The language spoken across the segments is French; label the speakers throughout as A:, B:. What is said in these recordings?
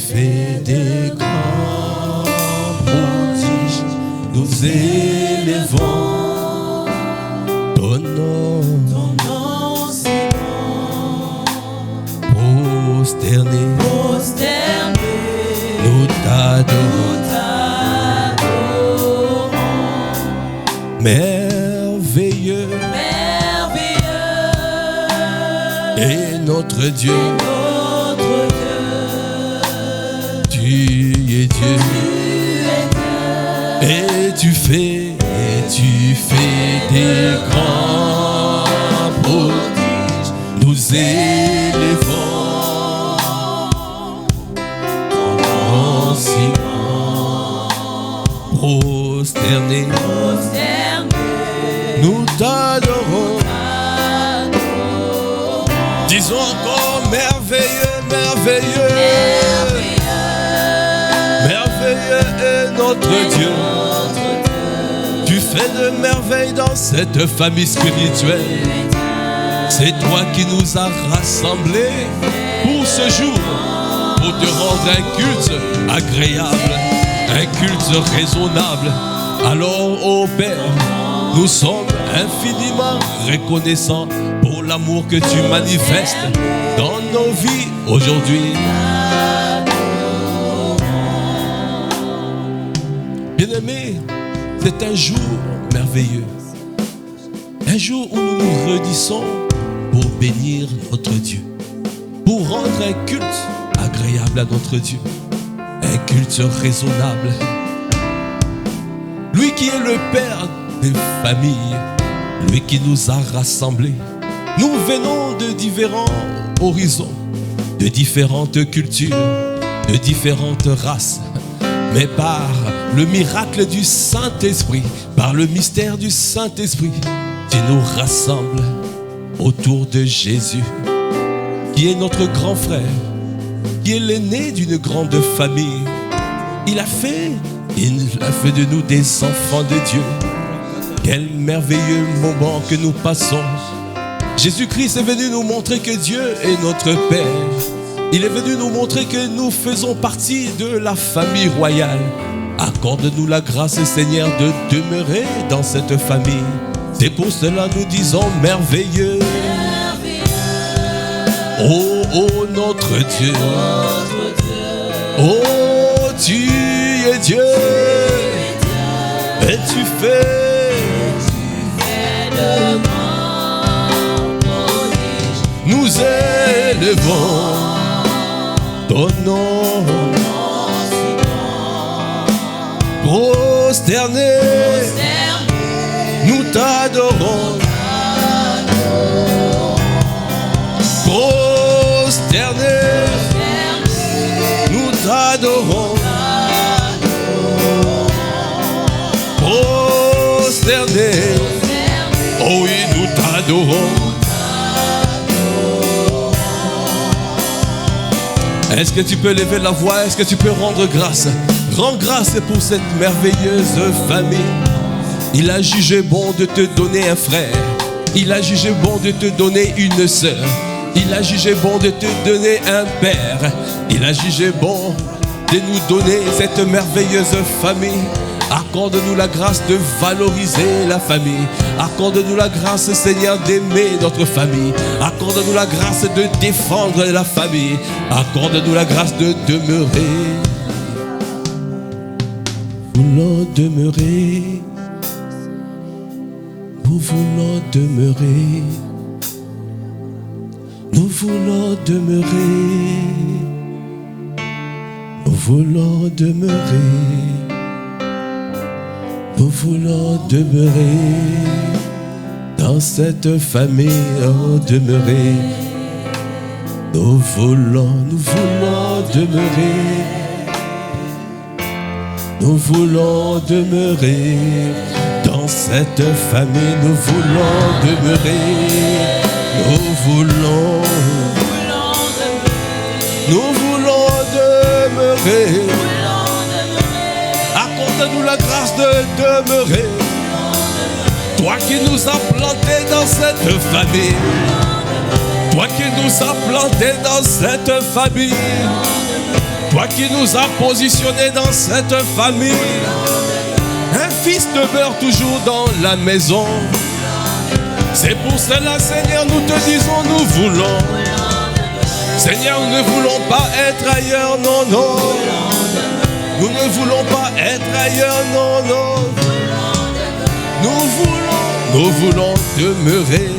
A: fais des grands prodiges, nous élevons ton nom si grand. Prosterné, nous t'adorons. Merveilleux, et notre Dieu, tu es Dieu, et tu fais des grands prodiges, nous élevons ton nom si grand. Prosterné, nous t'adorons. Disons encore merveilleux, merveilleux, merveilleux est notre Dieu. Tu fais de merveilles dans cette famille spirituelle. C'est toi qui nous as rassemblés pour ce jour, pour te rendre un culte agréable, un culte raisonnable. Alors, ô Père, nous sommes infiniment reconnaissants pour l'amour que tu manifestes dans nos vies aujourd'hui. Bien-aimés, c'est un jour merveilleux. Un jour où nous nous réunissons pour bénir notre Dieu, pour rendre un culte agréable à notre Dieu, un culte raisonnable. Lui qui est le Père des familles, lui qui nous a rassemblés. Nous venons de différents horizons, de différentes cultures, de différentes races, mais par le miracle du Saint-Esprit, par le mystère du Saint-Esprit, tu nous rassembles autour de Jésus, qui est notre grand frère, qui est l'aîné d'une grande famille. Il a fait de nous des enfants de Dieu. Quel merveilleux moment que nous passons. Jésus-Christ est venu nous montrer que Dieu est notre Père. Il est venu nous montrer que nous faisons partie de la famille royale. Accorde-nous la grâce, Seigneur, de demeurer dans cette famille. C'est pour cela nous disons merveilleux. Oh, oh, notre Dieu. Oh, tu es Dieu. Et tu fais de grands prodiges. Nous élevons ton nom. Prosterné, nous t'adorons. Prosterné, nous t'adorons. Prosterné, oh oui, nous t'adorons. Est-ce que tu peux lever la voix? Est-ce que tu peux rendre grâce? Rends grâce pour cette merveilleuse famille. Il a jugé bon de te donner un frère. Il a jugé bon de te donner une sœur. Il a jugé bon de te donner un père. Il a jugé bon de nous donner cette merveilleuse famille. Accorde-nous la grâce de valoriser la famille. Accorde-nous la grâce, Seigneur, d'aimer notre famille. Accorde-nous la grâce de défendre la famille. Accorde-nous la grâce de demeurer. Nous voulons demeurer. Nous voulons demeurer. Nous voulons demeurer. Nous voulons demeurer. Nous voulons demeurer dans cette famille, oh, demeurer. Nous voulons demeurer. Nous voulons demeurer dans cette famille. Nous voulons demeurer. Nous voulons demeurer. Accorde-nous la grâce de demeurer. Toi qui nous as plantés dans cette famille. Toi qui nous as plantés dans cette famille. Toi Toi qui nous as positionnés dans cette famille. Un fils demeure toujours dans la maison. C'est pour cela, Seigneur, nous te disons, nous voulons. Seigneur, nous ne voulons pas être ailleurs, non, non. Nous ne voulons pas être ailleurs, non, non. Nous voulons demeurer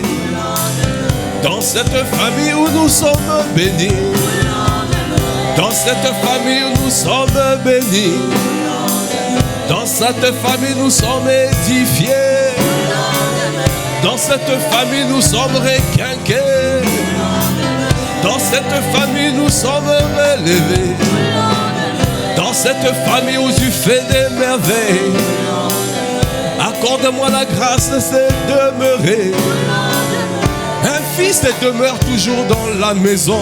A: dans cette famille où nous sommes bénis. Dans cette famille où nous sommes bénis. Dans cette famille nous sommes édifiés. Dans cette famille nous sommes requinqués. Dans cette famille nous sommes relevés. Dans cette famille où tu fais des merveilles. Accorde-moi la grâce de demeurer. Un fils demeure toujours dans la maison.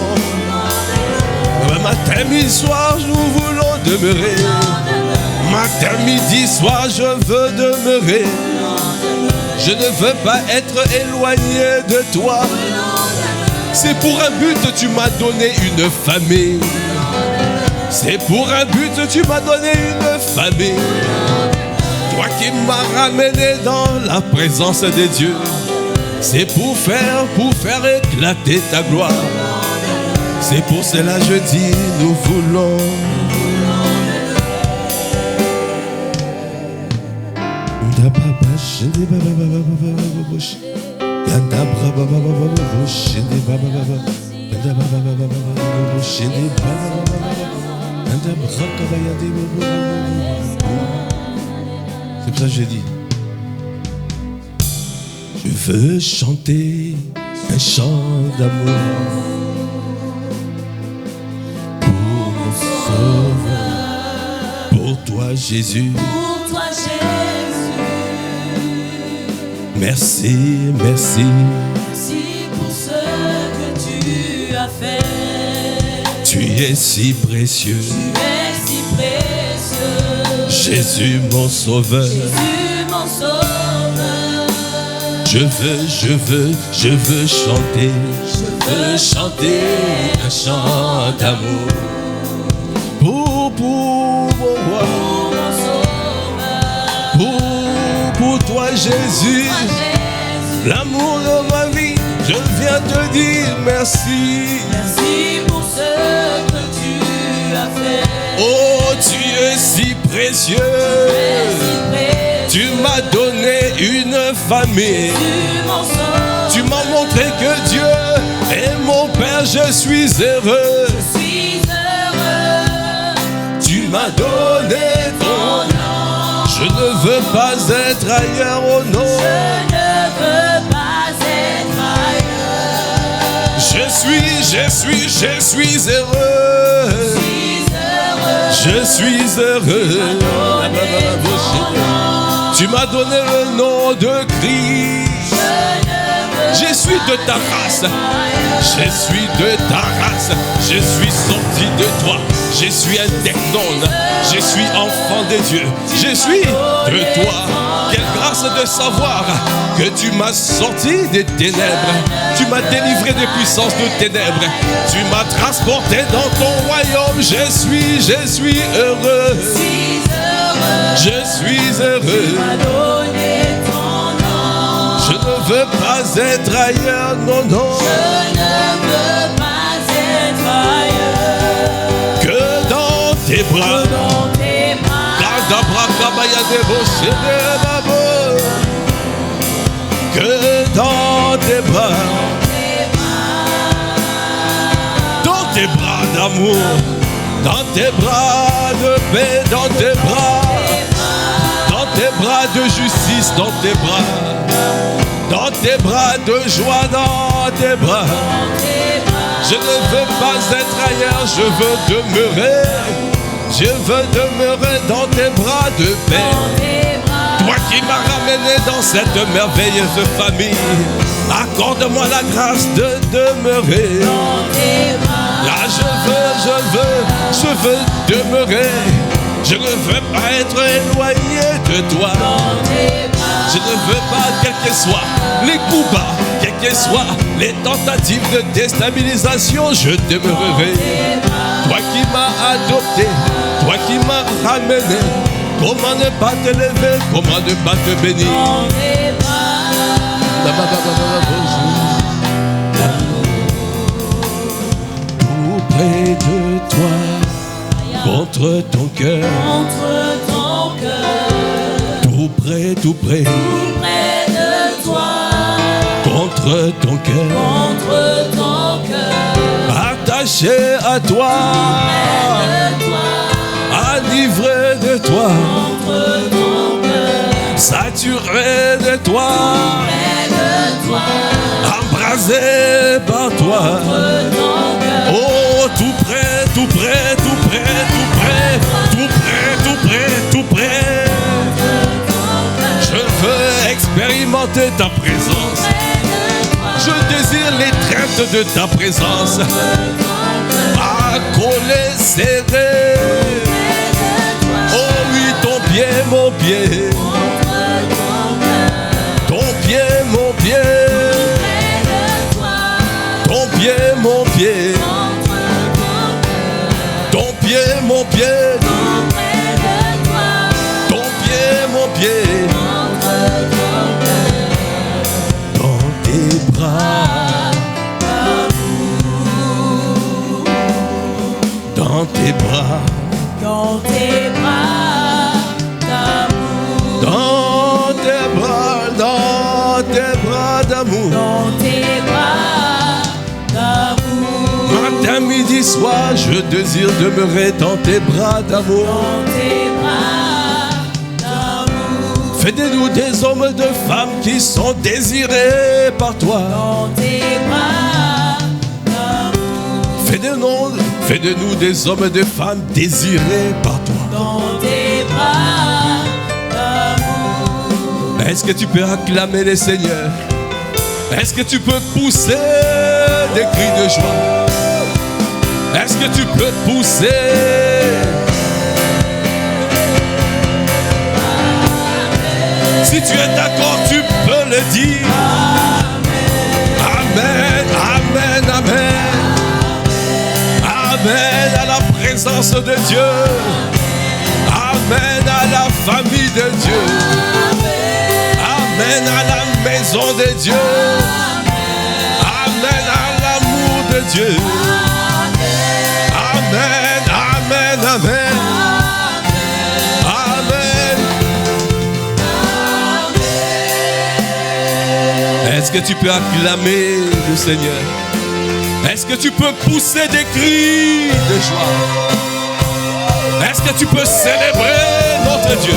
A: Matin, midi, soir, nous voulons demeurer. Matin, midi, soir, je veux demeurer. Je ne veux pas être éloigné de toi. C'est pour un but que tu m'as donné une famille. C'est pour un but que tu m'as donné une famille. Toi qui m'as ramené dans la présence de Dieu. C'est pour faire éclater ta gloire. C'est pour cela je dis, nous voulons. C'est pour ça que je dis, je veux chanter un chant d'amour pour mon Sauveur, pour toi Jésus.
B: Pour toi Jésus.
A: Merci, merci.
B: Merci pour ce que tu as fait.
A: Tu es si précieux.
B: Tu es si précieux.
A: Jésus mon Sauveur.
B: Jésus mon Sauveur.
A: Je veux chanter. Je veux chanter un chant d'amour pour mon roi. Pour toi Jésus, l'amour de ma vie, je viens te dire merci.
B: Merci pour ce que tu as fait.
A: Oh, tu es si précieux. Tu m'as donné une famille. Tu m'as montré que Dieu est mon Père, je suis heureux.
B: Je suis heureux.
A: Tu m'as donné ton nom. Je ne veux pas être ailleurs, oh non.
B: Je ne veux pas être ailleurs.
A: Je suis heureux. Je suis heureux. Tu m'as donné le nom de Christ. Je suis de ta race. Je suis de ta race. Je suis sorti de toi. Je suis un technone. Je suis enfant de Dieu. Je suis de toi. Quelle grâce de savoir que tu m'as sorti des ténèbres. Tu m'as délivré des puissances de ténèbres. Tu m'as transporté dans ton royaume. Je suis heureux. Je suis heureux. Je ne veux pas être ailleurs, non, non.
B: Je ne veux pas être ailleurs.
A: Que dans tes bras.
B: Dans tes bras.
A: Que dans tes bras. Dans tes bras d'amour. Dans tes bras de paix. Dans tes bras. Dans tes bras de justice. Dans tes bras. Dans tes bras de joie. Dans tes bras. Je ne veux pas être ailleurs. Je veux demeurer. Je veux demeurer dans tes bras de paix. Toi qui m'as ramené dans cette merveilleuse famille, accorde-moi la grâce de demeurer. Là je veux demeurer. Je ne veux pas être éloigné de toi. Je ne veux pas, quels que soient les coups bas, quelles que soient les tentatives de déstabilisation, je demeurerai. Toi qui m'as adopté, toi qui m'as ramené. Comment ne pas te lever, comment ne pas te bénir?
B: Dans tes bras,
A: tout près de toi, contre ton cœur,
B: contre ton cœur,
A: tout près,
B: tout près de toi,
A: contre ton cœur,
B: contre ton cœur,
A: attaché à toi,
B: près de toi,
A: enivré de toi,
B: contre ton cœur,
A: saturé de toi,
B: près de toi,
A: embrasé par toi.
B: contre ton cœur,
A: Oh, tout près, tout près, tout près, tout près, tout près, tout près, tout près. Je veux expérimenter ta présence. Je désire l'étreinte de ta présence. Accolé, serré. Oh oui, ton pied, mon pied. Ton pied, mon pied. Ton pied, mon pied. Ton pied, mon pied. Ton pied, mon pied. Dans tes bras. Dans tes bras.
B: Dans tes bras d'amour,
A: Dans tes bras, dans tes bras d'amour.
B: dans tes bras d'amour,
A: Matin, midi, soir, je désire demeurer dans tes bras d'amour.
B: dans tes bras d'amour,
A: Fais de nous des hommes et de femmes qui sont désirés par toi.
B: dans tes bras d'amour,
A: Fais de nous des hommes et des femmes désirés par toi.
B: dans tes bras d'amour.
A: Est-ce que tu peux acclamer les seigneurs? Est-ce que tu peux pousser des cris de joie? Est-ce que tu peux pousser? Si tu es d'accord, tu peux le dire. Amen, amen, amen. Amen à la présence de Dieu. Amen à la famille de Dieu. Amen à la maison de Dieu. Amen à l'amour de Dieu. Amen, amen, amen. Amen. Est-ce que tu peux acclamer le Seigneur? Est-ce que tu peux pousser des cris de joie? Est-ce que tu peux célébrer notre Dieu?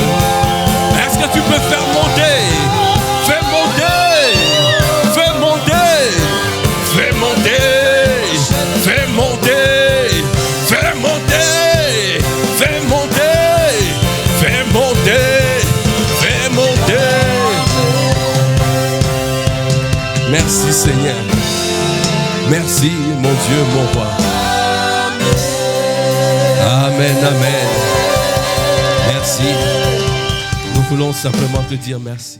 A: Est-ce que tu peux faire monter? Fais monter! Fais monter! Fais monter! Fais monter! Fais monter! Fais monter! Fais monter! Fais monter! Merci Seigneur. Merci mon Dieu, mon roi. Amen, amen. Merci. Nous voulons simplement te dire merci.